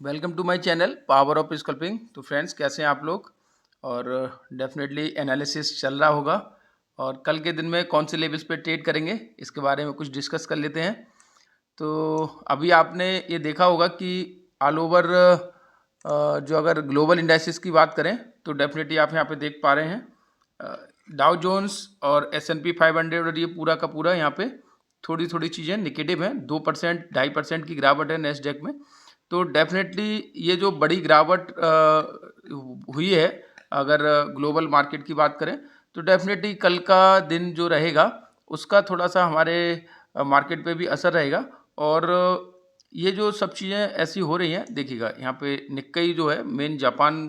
Welcome to my channel power of sculpting. तो friends, कैसे हैं आप लोग? और डेफिनेटली एनालिसिस चल रहा होगा और कल के दिन में कौन से लेवल्स पे ट्रेड करेंगे इसके बारे में कुछ डिस्कस कर लेते हैं। तो अभी आपने ये देखा होगा कि ऑल ओवर जो अगर ग्लोबल इंडाइसिस की बात करें तो डेफिनेटली आप यहाँ पे देख पा रहे हैं डाउ जोन्स और S&P 500 और ये पूरा का पूरा यहाँ पे थोड़ी थोड़ी चीज़ें निगेटिव हैं। 2% 2.5% की गिरावट है नेस्डेक में। तो डेफिनेटली ये जो बड़ी गिरावट हुई है, अगर ग्लोबल मार्केट की बात करें तो डेफिनेटली कल का दिन जो रहेगा उसका थोड़ा सा हमारे मार्केट पे भी असर रहेगा। और ये जो सब चीज़ें ऐसी हो रही हैं, देखिएगा यहाँ पे निक्केई जो है मेन जापान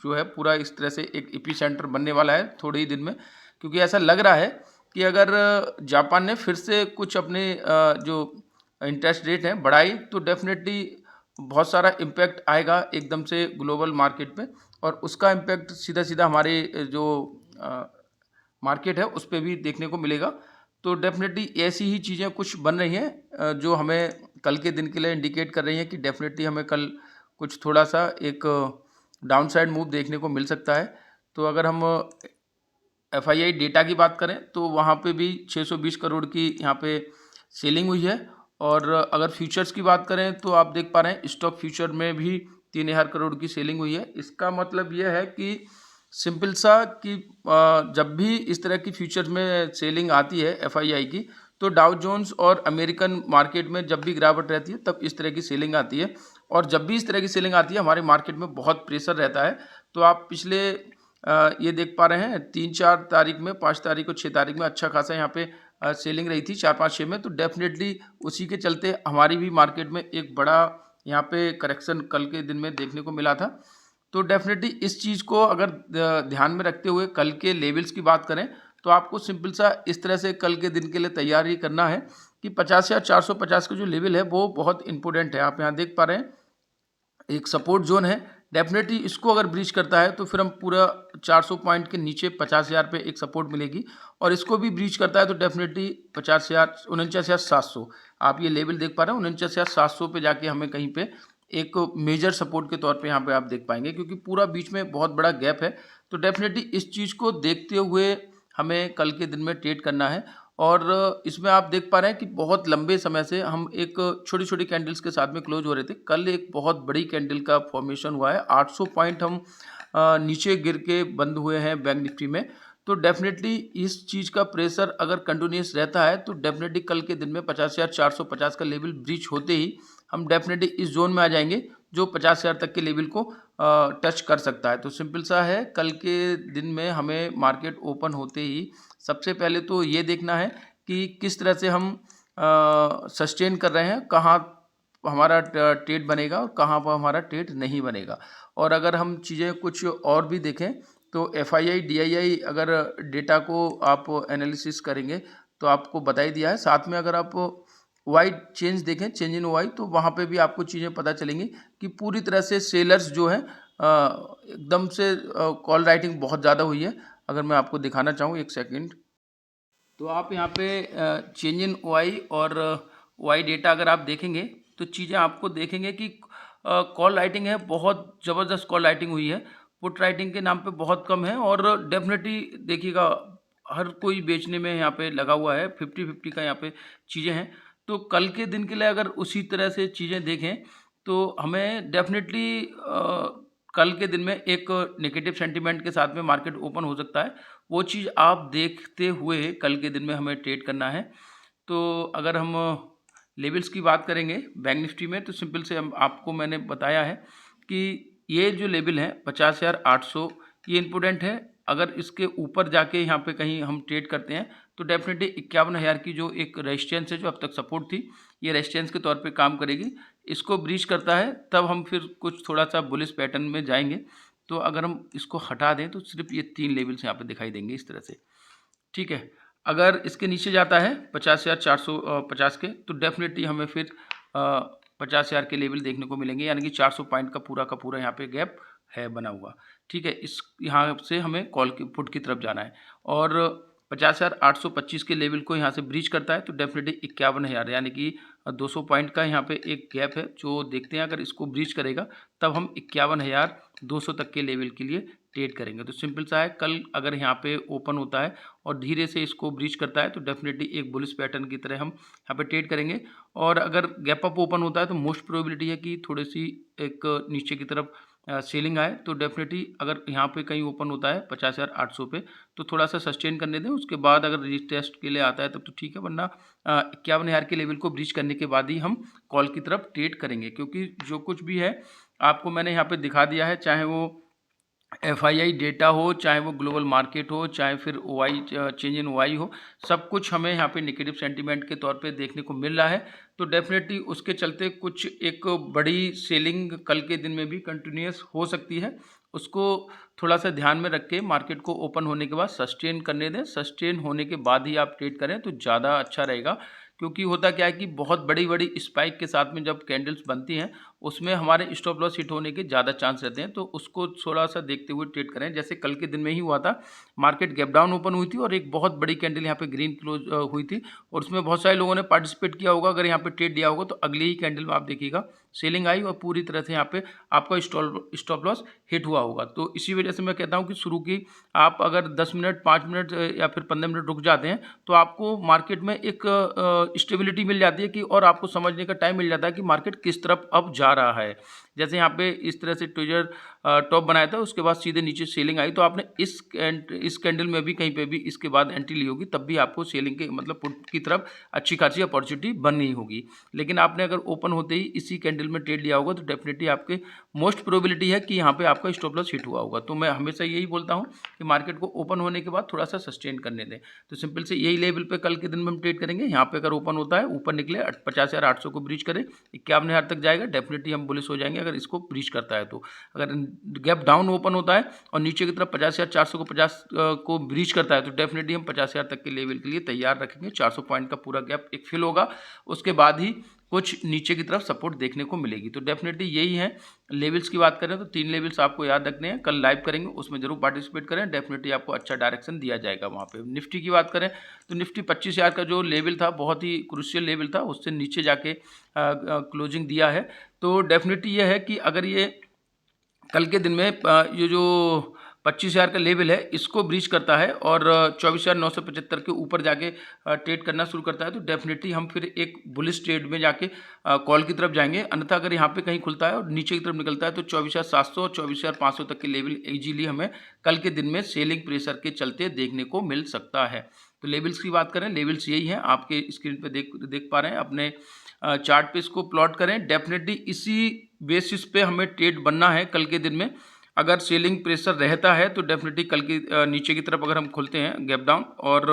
जो है पूरा इस तरह से एक एपी सेंटर बनने वाला है थोड़े ही दिन में, क्योंकि ऐसा लग रहा है कि अगर जापान ने फिर से कुछ अपने जो इंटरेस्ट रेट हैं बढ़ाई तो डेफिनेटली बहुत सारा इम्पैक्ट आएगा एकदम से ग्लोबल मार्केट पे, और उसका इम्पैक्ट सीधा सीधा हमारे जो मार्केट है उस पर भी देखने को मिलेगा। तो डेफिनेटली ऐसी ही चीज़ें कुछ बन रही हैं जो हमें कल के दिन के लिए इंडिकेट कर रही हैं कि डेफिनेटली हमें कल कुछ थोड़ा सा एक डाउन साइड मूव देखने को मिल सकता है। तो अगर हम FII डेटा की बात करें तो वहाँ पे भी 620 करोड़ की यहाँ पे सेलिंग हुई है। और अगर फ्यूचर्स की बात करें तो आप देख पा रहे हैं स्टॉक फ्यूचर में भी 3000 करोड़ की सेलिंग हुई है। इसका मतलब यह है कि सिंपल सा कि जब भी इस तरह की फ्यूचर्स में सेलिंग आती है FII की, तो डाउ जोन्स और अमेरिकन मार्केट में जब भी गिरावट रहती है तब इस तरह की सेलिंग आती है। और जब भी इस तरह की सेलिंग आती है हमारे मार्केट में बहुत प्रेशर रहता है। तो आप पिछले ये देख पा रहे हैं 3-4 तारीख में, 5 तारीख और 6 तारीख में अच्छा खासा यहाँ पे सेलिंग रही थी 4-5-6 में। तो डेफिनेटली उसी के चलते हमारी भी मार्केट में एक बड़ा यहाँ पे करेक्शन कल के दिन में देखने को मिला था। तो डेफिनेटली इस चीज़ को अगर ध्यान में रखते हुए कल के लेवल्स की बात करें तो आपको सिंपल सा इस तरह से कल के दिन के लिए तैयारी करना है कि 50,450 का जो लेवल है वो बहुत इंपॉर्टेंट है। आप यहाँ देख पा रहे हैं एक सपोर्ट जोन है। डेफिनेटली इसको अगर ब्रीच करता है तो फिर हम पूरा 400 पॉइंट के नीचे 50,000 पे एक सपोर्ट मिलेगी, और इसको भी ब्रीच करता है तो डेफिनेटली 50,000 49,700 आप ये लेवल देख पा रहे हैं। 49,700 पे जाके हमें कहीं पे एक मेजर सपोर्ट के तौर पे यहाँ पे आप देख पाएंगे, क्योंकि पूरा बीच में बहुत बड़ा गैप है। तो डेफिनेटली इस चीज़ को देखते हुए हमें कल के दिन में ट्रेड करना है। और इसमें आप देख पा रहे हैं कि बहुत लंबे समय से हम एक छोटी-छोटी कैंडल्स के साथ में क्लोज हो रहे थे। कल एक बहुत बड़ी कैंडल का फॉर्मेशन हुआ है। 800 पॉइंट हम नीचे गिर के बंद हुए हैं बैंक निफ्टी में। तो डेफ़िनेटली इस चीज़ का प्रेशर अगर कंटिन्यूअस रहता है तो डेफ़िनेटली कल के दिन में 50,450 का लेवल ब्रीच होते ही हम डेफ़िनेटली इस ज़ोन में आ जाएँगे जो 50,000 तक के लेवल को टच कर सकता है। तो सिंपल सा है, कल के दिन में हमें मार्केट ओपन होते ही सबसे पहले तो ये देखना है कि किस तरह से हम सस्टेन कर रहे हैं, कहाँ हमारा ट्रेड बनेगा और कहाँ पर हमारा ट्रेड नहीं बनेगा। और अगर हम चीज़ें कुछ और भी देखें तो FII DII अगर डेटा को आप एनालिसिस करेंगे तो आपको बता ही दिया है। साथ में अगर आप वाई चेंज देखें, चेंज इन वाई, तो वहाँ पे भी आपको चीज़ें पता चलेंगी कि पूरी तरह से सेलर्स जो हैं एकदम से कॉल राइटिंग बहुत ज़्यादा हुई है। अगर मैं आपको दिखाना चाहूँ एक सेकंड, तो आप यहाँ पे चेंज इन वाई और वाई डेटा अगर आप देखेंगे तो चीज़ें आपको देखेंगे कि कॉल राइटिंग है, बहुत ज़बरदस्त कॉल राइटिंग हुई है। पुट राइटिंग के नाम पे बहुत कम है। और डेफिनेटली देखिएगा हर कोई बेचने में यहाँ पे लगा हुआ है, 50-50 का यहाँ पे चीज़ें हैं। तो कल के दिन के लिए अगर उसी तरह से चीज़ें देखें तो हमें डेफिनेटली कल के दिन में एक नेगेटिव सेंटीमेंट के साथ में मार्केट ओपन हो सकता है। वो चीज़ आप देखते हुए कल के दिन में हमें ट्रेड करना है। तो अगर हम लेवल्स की बात करेंगे बैंक निफ्टी में तो सिंपल से हम आपको मैंने बताया है कि ये जो लेवल है 50,800 ये इम्पोर्टेंट है। अगर इसके ऊपर जाके यहाँ पे कहीं हम ट्रेड करते हैं तो डेफिनेटली 51,000 की जो एक रेजिस्टेंस है जो अब तक सपोर्ट थी, ये रेजिस्टेंस के तौर पे काम करेगी। इसको ब्रीच करता है तब हम फिर कुछ थोड़ा सा बुलिश पैटर्न में जाएंगे। तो अगर हम इसको हटा दें तो सिर्फ ये 3 लेवल्स यहाँ पे दिखाई देंगे इस तरह से, ठीक है। अगर इसके नीचे जाता है 50,450 के तो डेफिनेटली हमें फिर 50,000 के लेवल देखने को मिलेंगे, यानी कि 400 पॉइंट का पूरा यहाँ पे गैप है बना हुआ, ठीक है। इस यहाँ से हमें कॉल की पुट की तरफ जाना है। और 50,825 के लेवल को यहाँ से ब्रीच करता है तो डेफिनेटली 51,000 यानी कि 200 पॉइंट का यहाँ पे एक गैप है जो देखते हैं। अगर इसको ब्रीच करेगा तब हम 51,200 तक के लेवल के लिए ट्रेड करेंगे। तो सिंपल सा है, कल अगर यहाँ पे ओपन होता है और धीरे से इसको ब्रीच करता है तो डेफिनेटली एक बुलिश पैटर्न की तरह हम यहाँ पे ट्रेड करेंगे। और अगर गैप अप ओपन होता है तो मोस्ट प्रोबेबिलिटी है कि थोड़ी सी एक नीचे की तरफ सेलिंग आए। तो डेफिनेटली अगर यहाँ पे कहीं ओपन होता है 50,800 पे तो थोड़ा सा सस्टेन करने दें, उसके बाद अगर रीटेस्ट के लिए आता है तब तो ठीक है, वरना 51,000 के लेवल को ब्रीच करने के बाद ही हम कॉल की तरफ ट्रेड करेंगे। क्योंकि जो कुछ भी है आपको मैंने यहाँ पे दिखा दिया है, चाहे वो FII डेटा हो, चाहे वो ग्लोबल मार्केट हो, चाहे फिर OI चेंज इन OI हो, सब कुछ हमें यहाँ पे नेगेटिव सेंटीमेंट के तौर पे देखने को मिल रहा है। तो डेफिनेटली उसके चलते कुछ एक बड़ी सेलिंग कल के दिन में भी कंटिन्यूस हो सकती है। उसको थोड़ा सा ध्यान में रख के मार्केट को ओपन होने के बाद सस्टेन करने दें। सस्टेन होने के बाद ही आप ट्रेड करें तो ज़्यादा अच्छा रहेगा। क्योंकि होता क्या है कि बहुत बड़ी बड़ी स्पाइक के साथ में जब कैंडल्स बनती हैं उसमें हमारे स्टॉप लॉस हिट होने के ज़्यादा चांस रहते हैं। तो उसको थोड़ा सा देखते हुए ट्रेड करें। जैसे कल के दिन में ही हुआ था, मार्केट गैप डाउन ओपन हुई थी और एक बहुत बड़ी कैंडल यहाँ पे ग्रीन क्लोज हुई थी और उसमें बहुत सारे लोगों ने पार्टिसिपेट किया होगा। अगर यहाँ पे ट्रेड दिया होगा तो अगली ही कैंडल में आप देखिएगा सेलिंग आई और पूरी तरह से यहाँ पे आपका स्टॉप लॉस हिट हुआ होगा। तो इसी वजह से मैं कहता हूँ कि शुरू की आप अगर 10 मिनट 5 मिनट या फिर 15 मिनट रुक जाते हैं तो आपको मार्केट में एक स्टेबिलिटी मिल जाती है कि और आपको समझने का टाइम मिल जाता है कि मार्केट किस तरफ अब जा रहा है। जैसे यहाँ पे इस तरह से ट्विजर टॉप बनाया था, उसके बाद सीधे नीचे सेलिंग आई तो आपने इस कैंडल में भी कहीं पे भी इसके बाद एंट्री ली होगी, तब भी आपको सेलिंग के मतलब पुट की तरफ अच्छी खासी अपॉर्चुनिटी बन गई होगी। लेकिन आपने अगर ओपन होते ही इसी कैंडल में ट्रेड लिया होगा तो डेफिनेटली आपके मोस्ट प्रोबेबिलिटी है कि यहाँ पे आपका स्टॉप लॉस हिट हुआ होगा। तो मैं हमेशा यही बोलता हूँ कि मार्केट को ओपन होने के बाद थोड़ा सा सस्टेन करने दें। तो सिंपल से यही लेवल पे कल के दिन में हम ट्रेड करेंगे। यहाँ पे अगर ओपन होता है ऊपर निकले 50,800 को ब्रीच करे 51,000 तक जाएगा, डेफिनेटली हम बुलिश हो जाएंगे अगर इसको ब्रीच करता है। तो अगर गैप डाउन ओपन होता है और नीचे की तरफ 50,400 को 50 को ब्रीच करता है तो डेफिनेटली हम 50,000 तक के लेवल के लिए तैयार रखेंगे। 400 पॉइंट का पूरा गैप एक फिल होगा, उसके बाद ही कुछ नीचे की तरफ सपोर्ट देखने को मिलेगी। तो डेफिनेटली यही है। लेवल्स की बात करें तो 3 लेवल्स आपको याद रखने हैं, कल लाइव करेंगे उसमें जरूर पार्टिसिपेट करें, डेफिनेटली आपको अच्छा डायरेक्शन दिया जाएगा वहाँ पे। निफ्टी की बात करें तो निफ्टी 25,000 का जो लेवल था बहुत ही क्रूशियल लेवल था, उससे नीचे जाके क्लोजिंग दिया है। तो डेफिनेटली ये है कि अगर ये कल के दिन में ये जो 25,000 का लेवल है इसको ब्रीच करता है और 24,975 के ऊपर जाके ट्रेड करना शुरू करता है तो डेफिनेटली हम फिर एक बुलिश ट्रेड में जाके कॉल की तरफ जाएंगे। अन्यथा अगर यहाँ पे कहीं खुलता है और नीचे की तरफ निकलता है तो 24,700 और 24,500 तक के लेवल इजीली हमें कल के दिन में सेलिंग प्रेशर के चलते देखने को मिल सकता है। तो लेवल्स की बात करें, लेवल्स यही हैं, आपके स्क्रीन पे देख पा रहे हैं। अपने चार्ट पे इसको प्लॉट करें, डेफिनेटली इसी बेसिस पे हमें ट्रेड बनना है कल के दिन में। अगर सेलिंग प्रेशर रहता है तो डेफिनेटली कल की नीचे की तरफ अगर हम खुलते हैं गैप डाउन और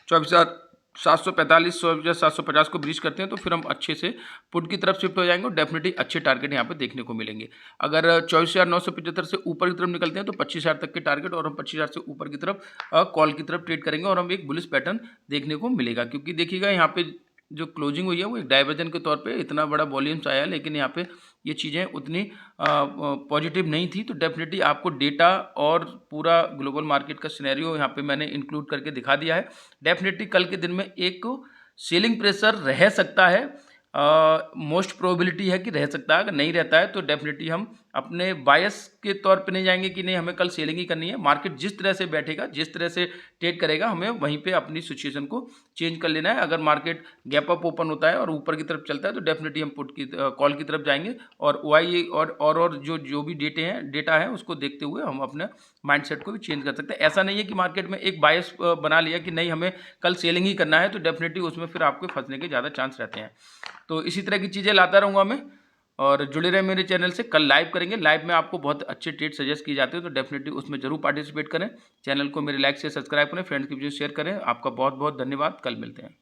24,745 24,750 को ब्रीच करते हैं तो फिर हम अच्छे से पुट की तरफ शिफ्ट हो जाएंगे और डेफिनेटली अच्छे टारगेट यहाँ पे देखने को मिलेंगे। अगर 24,975 से ऊपर की तरफ निकलते हैं तो 25,000 तक के टारगेट और हम 25,000 से ऊपर की तरफ कॉल की तरफ ट्रेड करेंगे और हम एक बुलिश पैटर्न देखने को मिलेगा। क्योंकि देखिएगा यहाँ पे जो क्लोजिंग हुई है वो एक डाइवर्जन के तौर पे इतना बड़ा वॉल्यूम्स आया, लेकिन यहाँ पे ये चीज़ें उतनी पॉजिटिव नहीं थी। तो डेफिनेटली आपको डेटा और पूरा ग्लोबल मार्केट का सिनेरियो यहाँ पे मैंने इंक्लूड करके दिखा दिया है। डेफिनेटली कल के दिन में एक सेलिंग प्रेशर रह सकता है, मोस्ट प्रोबेबिलिटी है कि रह सकता है। अगर नहीं रहता है तो डेफिनेटली हम अपने बायस के तौर पे नहीं जाएंगे कि नहीं हमें कल सेलिंग ही करनी है। मार्केट जिस तरह से बैठेगा, जिस तरह से ट्रेड करेगा, हमें वहीं पे अपनी सिचुएशन को चेंज कर लेना है। अगर मार्केट गैप अप ओपन होता है और ऊपर की तरफ चलता है तो डेफिनेटली हम पुट की कॉल की तरफ जाएंगे और OI और जो भी डेटा है उसको देखते हुए हम अपने माइंडसेट को भी चेंज कर सकते हैं। ऐसा नहीं है कि मार्केट में एक बायस बना लिया कि नहीं हमें कल सेलिंग ही करना है, तो डेफिनेटली उसमें फिर आपके फंसने के ज़्यादा चांस रहते हैं। तो इसी तरह की चीज़ें लाता रहूँगा मैं और जुड़े रहे मेरे चैनल से। कल लाइव करेंगे, लाइव में आपको बहुत अच्छे ट्रेड सजेस्ट किए जाते हैं तो डेफिनेटली उसमें जरूर पार्टिसिपेट करें। चैनल को मेरे लाइक से सब्सक्राइब करें, फ्रेंड्स के बीच शेयर करें। आपका बहुत बहुत धन्यवाद, कल मिलते हैं।